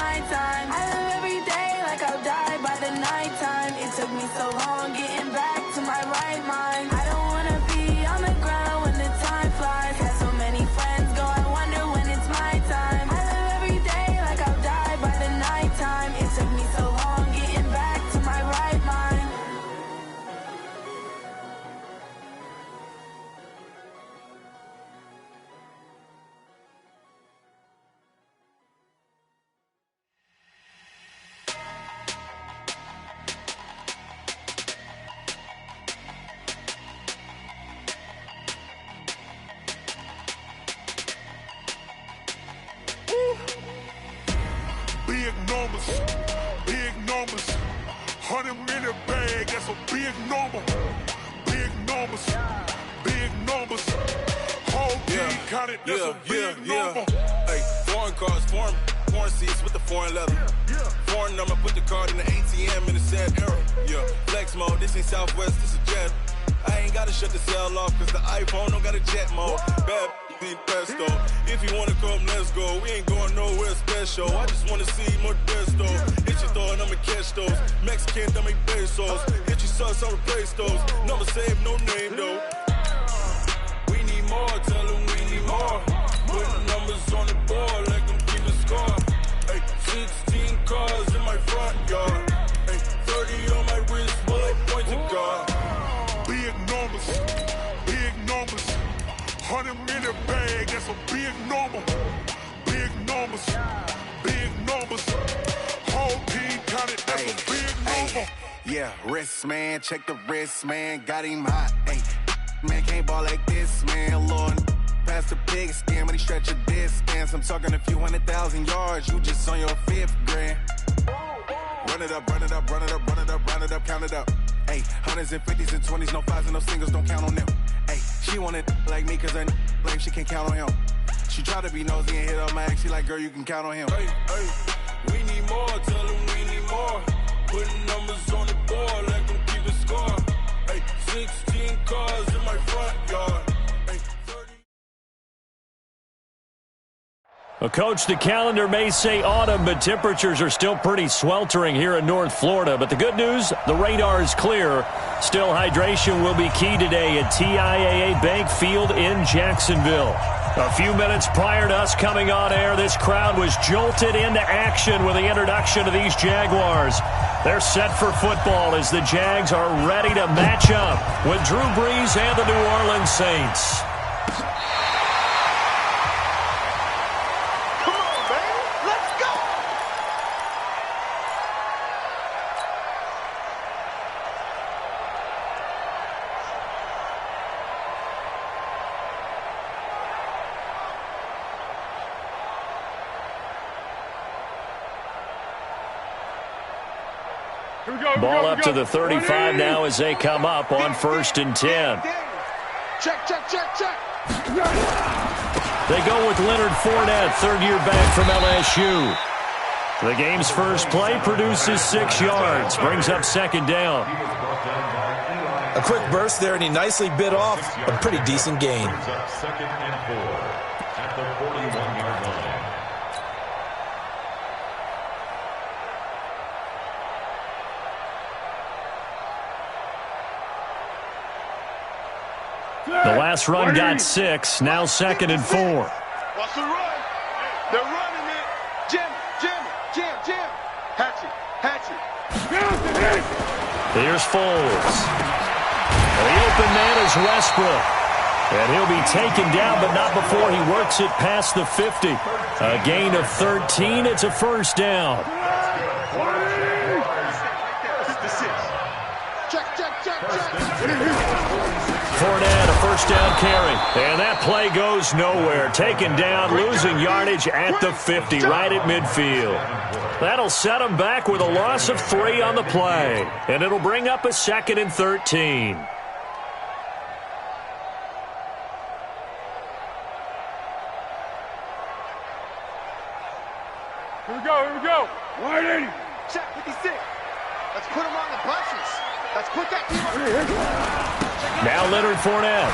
my time. I live every day like I'll die by the nighttime. It took me so long getting back to my right mind. I don't wanna be on the ground when the time flies. Had so many friends go, I wonder when it's my time. I live every day like I'll die by the nighttime. It took me so long getting back to my right mind. Big numbers, big numbers. 100-minute bag, that's a big number. Big numbers, big numbers. Whole team counted, that's a big number. Hey, foreign cars, foreign seats with the foreign leather. Foreign number, put the card in the ATM in the sad era. Yeah, flex mode, this ain't Southwest, this is Jet. I ain't gotta shut the cell off, cause the iPhone don't got a jet mode. Bad need pesto. If you wanna come, let's go. We ain't going nowhere special. I just wanna see more desto. Hit your throw and I'ma catch those. Mexican, dummy pesos. Hit your sauce, I'll replace those. Number save, no name though. We need more, tell them we need more. Putting numbers on the board like I'm keeping score. Hey, 16 cars in my front yard. Hey, 30 on my wrist while I point to God. Big numbers, big numbers. 100-minute bag, that's a big number. Big numbers, big numbers. Whole team counted, that's a big number. Yeah, wrist man, check the wrist man, got him hot. Hey, man can't ball like this, man. Lord, past the big skin, but he stretch a distance. I'm talking a few 100,000 yards, you just on your 5th grand. Run it up, run it up, run it up, run it up, run it up, count it up. Hey, 100s and 50s and 20s, no 5s and no singles, don't count on them. Hey, she want it like me, cause her like she can't count on him. She try to be nosy and hit up my ex, she like, girl, you can count on him. Hey, hey, we need more, tell them we need more. Putting numbers on the board like I'm keeping score. Hey, 16 cars in my front yard. Hey, 30. Well, Coach, the calendar may say autumn, but temperatures are still pretty sweltering here in North Florida. But the good news, the radar is clear. Still, hydration will be key today at TIAA Bank Field in Jacksonville. A few minutes prior to us coming on air, this crowd was jolted into action with the introduction of these Jaguars. They're set for football as the Jags are ready to match up with Drew Brees and the New Orleans Saints. Ball up to the 35 now as they come up on 1st and 10. Check, check, check, check. They go with Leonard Fournette, third-year back from LSU. The game's first play produces 6 yards, brings up 2nd down. A quick burst there, and he nicely bit off a pretty decent gain. Brings up 2nd and 4 at the 41-yard line. The last run got 6, now 2nd and 4. What's the run? They're running it. Jim, Jim, Jim, Jim. Hatchet, Hatchet. Here's Foles. The open man is Westbrook. And he'll be taken down, but not before he works it past the 50. A gain of 13. It's a 1st down. Check, check, check, check. Fournette, a 1st down carry. And that play goes nowhere. Taken down, losing yardage at the 50, right at midfield. That'll set him back with a loss of 3 on the play. And it'll bring up a 2nd and 13. Here we go, here we go. 180. Check 56. Let's put him on the bunches. Let's put that team on. Now Leonard Fournette.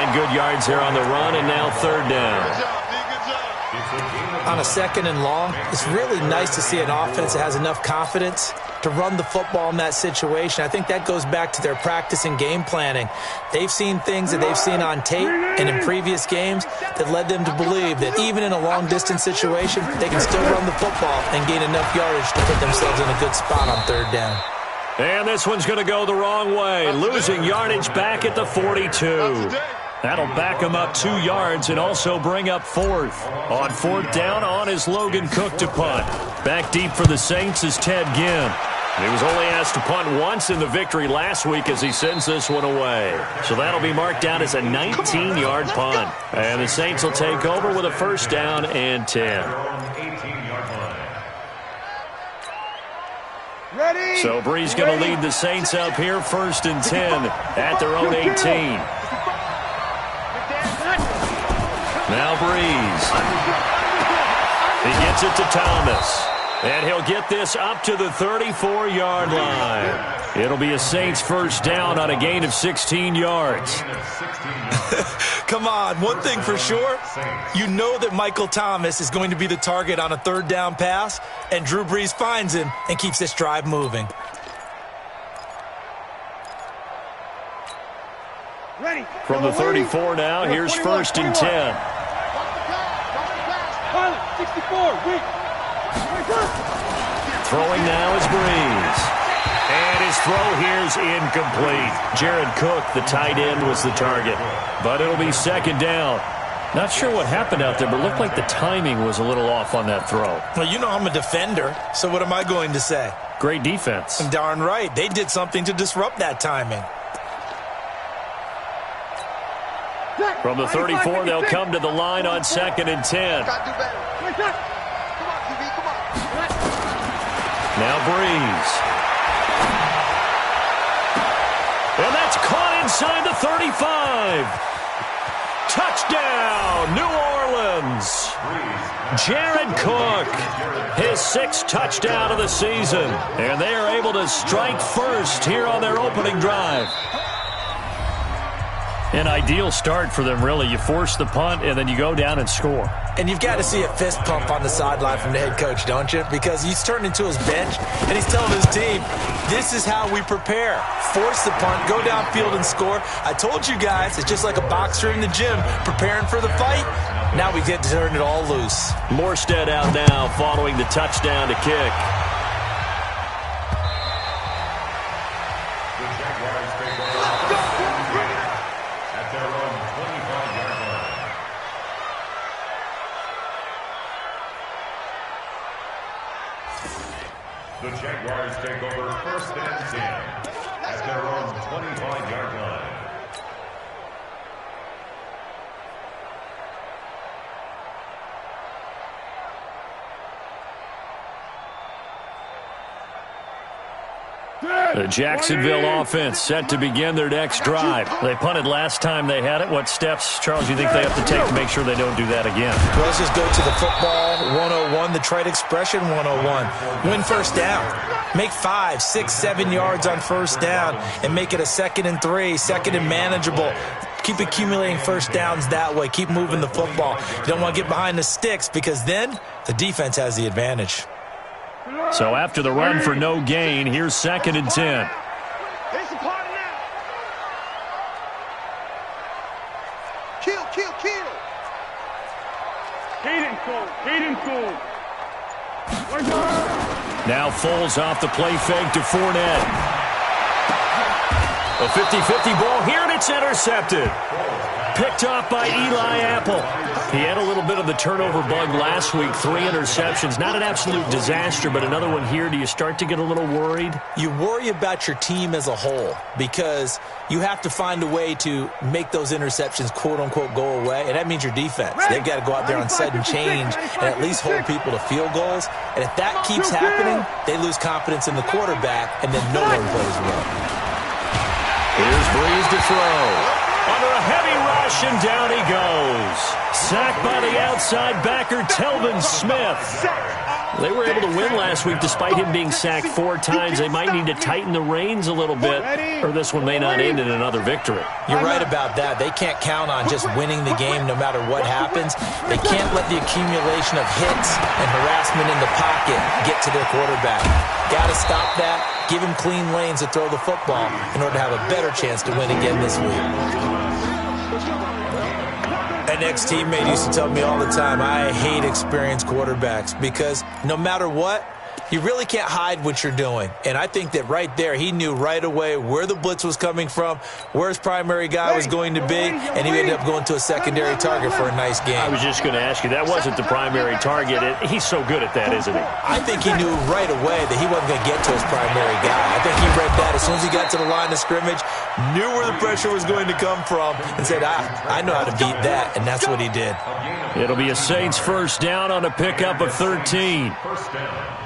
9 good yards there on the run, and now third down. On a second and long, it's really nice to see an offense that has enough confidence to run the football in that situation. I think that goes back to their practice and game planning. They've seen things that they've seen on tape and in previous games that led them to believe that even in a long-distance situation, they can still run the football and gain enough yardage to put themselves in a good spot on third down. And this one's going to go the wrong way, losing yardage back at the 42. That'll back him up 2 yards and also bring up fourth. On fourth down, on is Logan Cook to punt. Back deep for the Saints is Ted Ginn. He was only asked to punt once in the victory last week as he sends this one away. So that'll be marked down as a 19-yard punt. And the Saints will take over with a first down and 10. Ready? So Bree's going to lead the Saints up here, first and 10 at their own 18. Now Breeze. He gets it to Thomas. And he'll get this up to the 34-yard line. It'll be a Saints first down on a gain of 16 yards. Come on, one thing for sure, you know that Michael Thomas is going to be the target on a third down pass, and Drew Brees finds him and keeps this drive moving. Ready. From the 34 now, here's first and 10. 64, wait. Throwing now is Breeze. And his throw here's incomplete. Jared Cook, the tight end, was the target. But it'll be second down. Not sure what happened out there, but it looked like the timing was a little off on that throw. Well, you know I'm a defender, so what am I going to say? Great defense. Darn right. They did something to disrupt that timing. From the 34, they'll come to the line on second and 10. Now Breeze. And that's caught inside the 35. Touchdown, New Orleans. Jared Cook, his 6th touchdown of the season. And they are able to strike first here on their opening drive. An ideal start for them, really. You force the punt, and then you go down and score. And you've got to see a fist pump on the sideline from the head coach, don't you? Because he's turned into his bench, and he's telling his team, this is how we prepare. Force the punt, go downfield and score. I told you guys, it's just like a boxer in the gym preparing for the fight. Now we get to turn it all loose. Morstead out now following the touchdown to kick. The Jaguars take over first and 10 at their own 25-yard line. The Jacksonville offense set to begin their next drive. They punted last time they had it. What steps, Charles, do you think they have to take to make sure they don't do that again? Well, let's just go to the football 101, the trade expression 101. Win first down. Make 5, 6, 7 yards on first down and make it a 2nd and 3, 2nd and manageable. Keep accumulating first downs that way. Keep moving the football. You don't want to get behind the sticks because then the defense has the advantage. So after the run for no gain, here's 2nd and 10. Kill. Hayden Cole. Now Foles off the play fake to Fournette. A 50-50 ball here, and it's intercepted. Picked off by Eli Apple. He had a little bit of the turnover bug last week, 3 interceptions. Not an absolute disaster, but another one here. Do you start to get a little worried? You worry about your team as a whole because you have to find a way to make those interceptions, quote-unquote, go away, and that means your defense. They've got to go out there on sudden change and at least hold people to field goals. And if that keeps happening, they lose confidence in the quarterback, and then no one plays well. Here's Breeze to throw. Under a heavy rush, and down he goes. Sacked by the outside backer, Telvin Smith. They were able to win last week despite him being sacked 4 times. They might need to tighten the reins a little bit, or this one may not end in another victory. You're right about that. They can't count on just winning the game no matter what happens. They can't let the accumulation of hits and harassment in the pocket get to their quarterback. Got to stop that. Give him clean lanes to throw the football in order to have a better chance to win again this week. An ex-teammate used to tell me all the time, I hate experienced quarterbacks because no matter what, you really can't hide what you're doing. And I think that right there, he knew right away where the blitz was coming from, where his primary guy was going to be, and he ended up going to a secondary target for a nice game. I was just going to ask you, that wasn't the primary target. He's so good at that, isn't he? I think he knew right away that he wasn't going to get to his primary guy. I think he read that as soon as he got to the line of scrimmage, knew where the pressure was going to come from, and said, I know how to beat that, and that's what he did. It'll be a Saints first down on a pickup of 13. First down.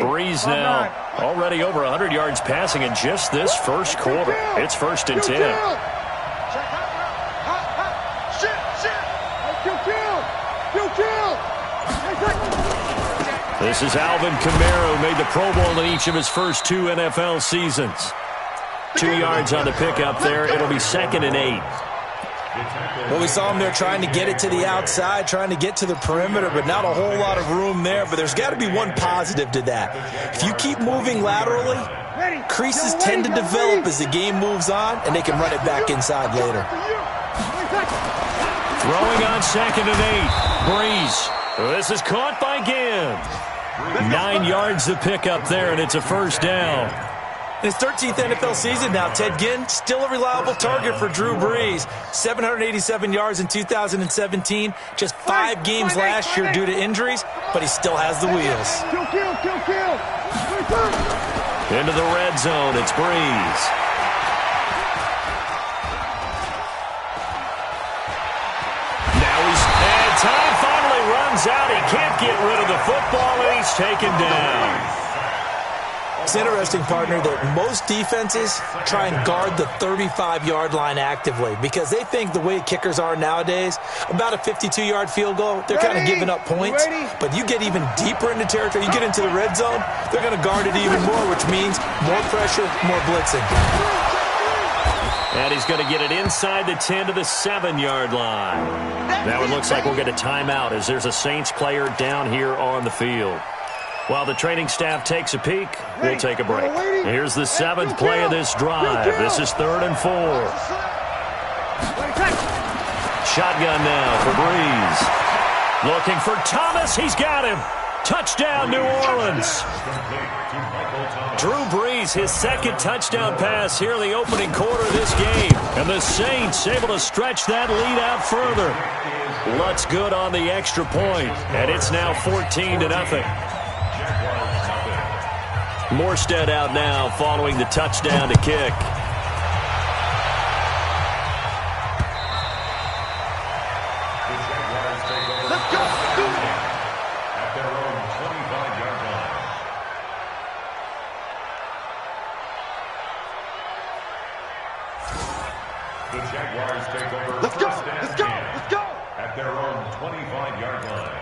Breeze now already over 100 yards passing in just this first quarter. It's 1st and 10. This is Alvin Kamara, who made the Pro Bowl in each of his first 2 NFL seasons. 2 yards on the pickup there. It'll be 2nd and 8. Well, we saw him there trying to get it to the outside, trying to get to the perimeter, but not a whole lot of room there. But there's got to be one positive to that. If you keep moving laterally, creases tend to develop as the game moves on, and they can run it back inside later. Throwing on 2nd and 8. Breeze. This is caught by Ginn. 9 yards to pick up there, and it's a first down. In his 13th NFL season now, Ted Ginn, still a reliable target for Drew Brees. 787 yards in 2017, just 5 games last year due to injuries, but he still has the wheels. Into the red zone, it's Brees. Now and time finally runs out. He can't get rid of the football, and he's taken down. It's interesting, partner, that most defenses try and guard the 35-yard line actively because they think the way kickers are nowadays, about a 52-yard field goal, they're kind of giving up points. But you get even deeper into territory, you get into the red zone, they're going to guard it even more, which means more pressure, more blitzing. And he's going to get it inside the 10 to the 7-yard line. Now it looks like we'll get a timeout as there's a Saints player down here on the field. While the training staff takes a peek, we'll take a break. Here's the 7th play of this drive. This is 3rd and 4. Shotgun now for Breeze. Looking for Thomas. He's got him. Touchdown, New Orleans. Drew Brees, his 2nd touchdown pass here in the opening quarter of this game. And the Saints able to stretch that lead out further. Lutz good on the extra point, and it's now 14-0. Morstead out now following the touchdown to kick. Let's go. At their own 25-yard line. The Jaguars take over. Let's go. Let's go. Let's go. At their own 25-yard line.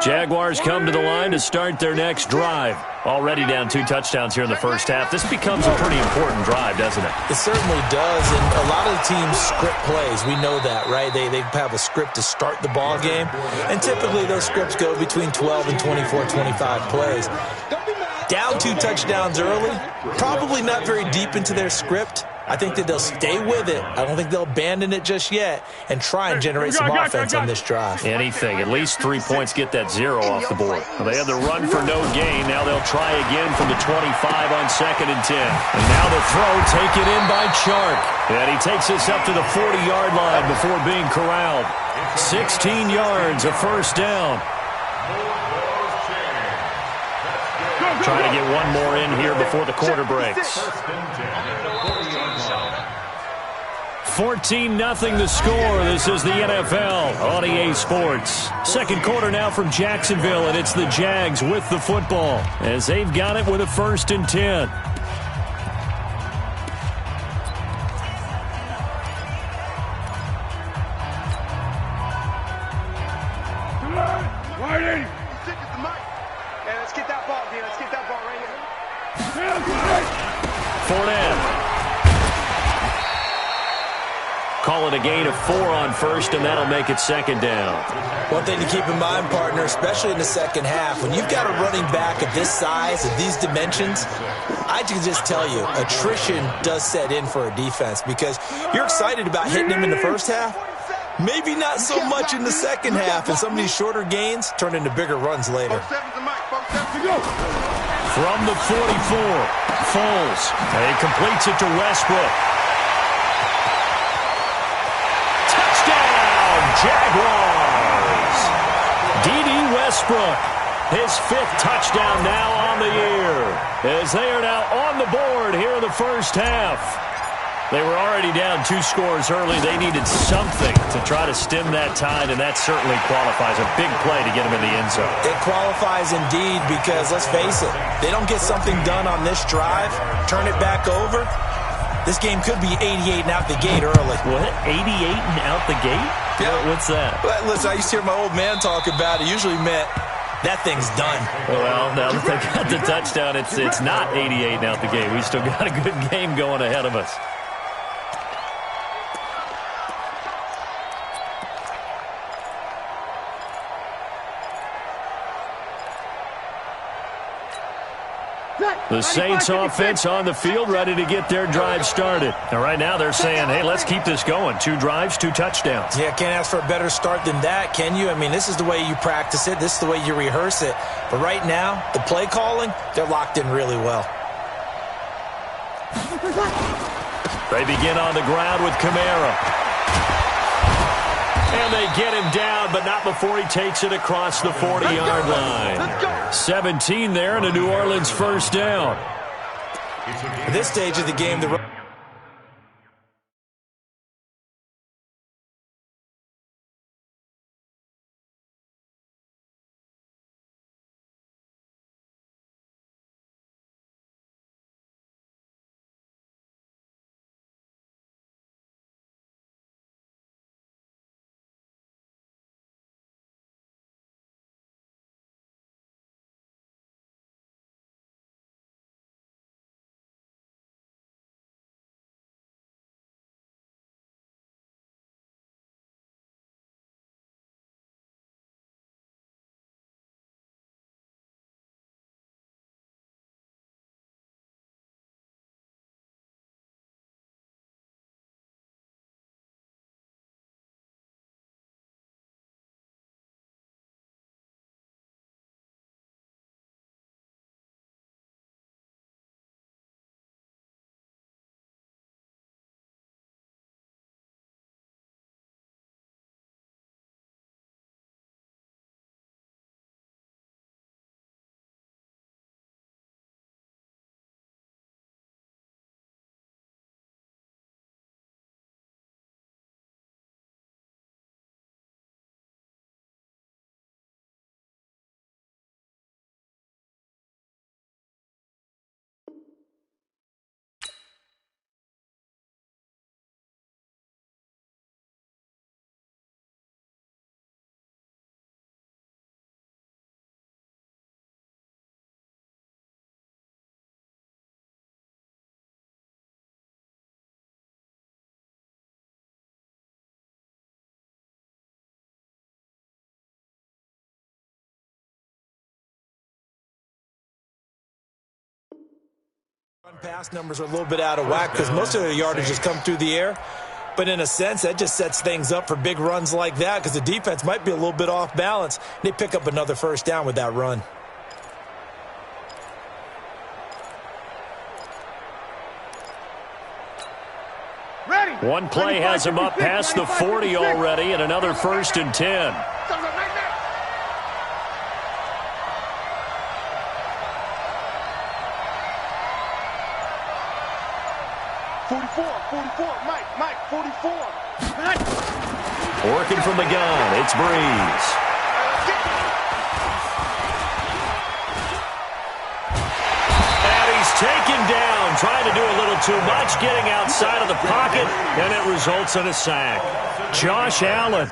Jaguars come to the line to start their next drive. Already down 2 touchdowns here in the first half. This becomes a pretty important drive, doesn't it? It certainly does, and a lot of the teams script plays. We know that, right? They have a script to start the ball game, and typically those scripts go between 12 and 24, 25 plays. Down 2 touchdowns early, probably not very deep into their script. I think that they'll stay with it. I don't think they'll abandon it just yet and try and generate some offense on this drive. Anything. At least 3 points get that 0 off the board. Well, they had the run for no gain. Now they'll try again from the 25 on 2nd and 10. And now the throw taken in by Chark. And he takes us up to the 40-yard line before being corralled. 16 yards, a first down. Trying to get one more in here before the quarter breaks. 14-0 the score. This is the NFL on EA Sports. Second quarter now from Jacksonville, and it's the Jags with the football as they've got it with a 1st and 10. Let's get that ball, D. Let's get that ball right here. Fournette. Call it a gain of 4 on 1st, and that'll make it 2nd down. One thing to keep in mind, partner, especially in the second half, when you've got a running back of this size, of these dimensions, I can just tell you, attrition does set in for a defense because you're excited about hitting him in the first half. Maybe not so much in the second half, and some of these shorter gains turn into bigger runs later. From the 44, Foles. He completes it to Westbrook. Touchdown, Jaguars! D.D. Westbrook, his 5th touchdown now on the year, as they are now on the board here in the first half. They were already down 2 scores early. They needed something to try to stem that tide, and that certainly qualifies. A big play to get them in the end zone. It qualifies indeed because, let's face it, they don't get something done on this drive, turn it back over, this game could be 88 and out the gate early. What? 88 and out the gate? Yeah. What's that? Well, listen, I used to hear my old man talk about it. Usually meant that thing's done. Well, now that they got the touchdown, it's not 88 and out the gate. We still got a good game going ahead of us. The Saints offense on the field, ready to get their drive started. And right now they're saying, hey, let's keep this going. 2 drives, 2 touchdowns. Yeah, can't ask for a better start than that, can you? I mean, this is the way you practice it. This is the way you rehearse it. But right now, the play calling, they're locked in really well. They begin on the ground with Kamara. And they get him down, but not before he takes it across the 40-yard line. 17 there and a New Orleans 1st down. At this stage of the game, the run pass numbers are a little bit out of whack because most of their yardage has come through the air. But in a sense, that just sets things up for big runs like that because the defense might be a little bit off balance. They pick up another 1st down with that run. One play has him up past the 40 already, and another 1st and 10. 44, Mike. 44. Working from the gun, it's Breeze. And he's taken down, trying to do a little too much, getting outside of the pocket, and it results in a sack. Josh Allen